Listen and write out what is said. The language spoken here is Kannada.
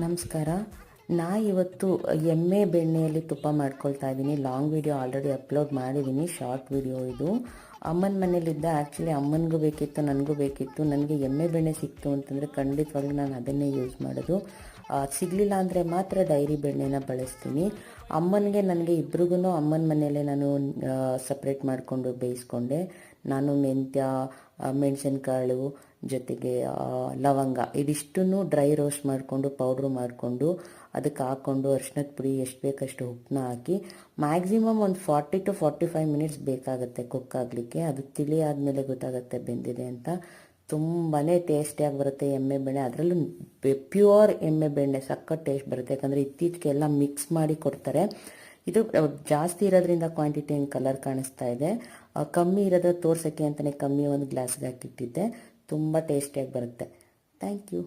ನಮಸ್ಕಾರ. ಇವತ್ತು ಎಮ್ಮೆ ಬೆಣ್ಣೆಯಲ್ಲಿ ತುಪ್ಪ ಮಾಡ್ಕೊಳ್ತಾ ಇದ್ದೀನಿ. ಲಾಂಗ್ ವಿಡಿಯೋ ಆಲ್ರೆಡಿ ಅಪ್ಲೋಡ್ ಮಾಡಿದ್ದೀನಿ, ಶಾರ್ಟ್ ವಿಡಿಯೋ ಇದು. ಅಮ್ಮನ ಮನೇಲಿದ್ದ. ಆ್ಯಕ್ಚುಲಿ ಅಮ್ಮನಿಗೂ ಬೇಕಿತ್ತು, ನನಗೂ ಬೇಕಿತ್ತು. ನನಗೆ ಎಮ್ಮೆ ಬೆಣ್ಣೆ ಸಿಕ್ತು ಅಂತಂದರೆ ಖಂಡಿತವಾಗ್ಲೂ ನಾನು ಅದನ್ನೇ ಯೂಸ್ ಮಾಡೋದು. ಸಿಗಲಿಲ್ಲ ಅಂದರೆ ಮಾತ್ರ ಡೈರಿ ಬೆಣ್ಣೆನ ಬಳಸ್ತೀನಿ. ಅಮ್ಮನಿಗೆ ನನಗೆ ಇಬ್ರಿಗೂ ಅಮ್ಮನ ಮನೆಯಲ್ಲೇ ನಾನು ಸಪ್ರೇಟ್ ಮಾಡಿಕೊಂಡು ಬೇಯಿಸ್ಕೊಂಡೆ. ನಾನು ಮೆಂತ್ಯ, ಮೆಣಸಿನಕಾಳು ಜೊತೆಗೆ ಲವಂಗ ಇದಿಷ್ಟನ್ನು ಡ್ರೈ ರೋಸ್ಟ್ ಮಾಡಿಕೊಂಡು ಪೌಡ್ರು ಮಾಡಿಕೊಂಡು ಅದಕ್ಕೆ ಹಾಕ್ಕೊಂಡು ಅರಿಶಿನದ ಪುಡಿ ಎಷ್ಟು ಬೇಕಷ್ಟು ಉಪ್ಪನ್ನ ಹಾಕಿ ಮ್ಯಾಕ್ಸಿಮಮ್ ಒಂದು 40 to 45 ಮಿನಿಟ್ಸ್ ಬೇಕಾಗುತ್ತೆ ಕುಕ್ ಆಗಲಿಕ್ಕೆ. ಅದು ತಿಳಿ ಆದಮೇಲೆ ಗೊತ್ತಾಗುತ್ತೆ ಬೆಂದಿದೆ ಅಂತ. ತುಂಬಾ ಟೇಸ್ಟಿಯಾಗಿ ಬರುತ್ತೆ ಎಮ್ಮೆ ಬೆಣ್ಣೆ. ಅದರಲ್ಲೂ ಪ್ಯೂರ್ ಎಮ್ಮೆ ಬೆಣ್ಣೆ ಸಖತ್ ಟೇಸ್ಟ್ ಬರುತ್ತೆ. ಯಾಕಂದರೆ ಇತ್ತೀಚೆಗೆ ಎಲ್ಲ ಮಿಕ್ಸ್ ಮಾಡಿ ಕೊಡ್ತಾರೆ. ಇದು ಜಾಸ್ತಿ ಇರೋದ್ರಿಂದ ಕ್ವಾಂಟಿಟಿ ಹೆಂಗೆ ಕಲರ್ ಕಾಣಿಸ್ತಾ ಇದೆ. ಕಮ್ಮಿ ಇರೋದ್ರ ತೋರ್ಸೋಕ್ಕೆ ಅಂತಲೇ ಕಮ್ಮಿ ಒಂದು ಗ್ಲಾಸ್ಗೆ ಹಾಕಿಟ್ಟಿದ್ದೆ. ತುಂಬ ಟೇಸ್ಟಿಯಾಗಿ ಬರುತ್ತೆ. Thank you.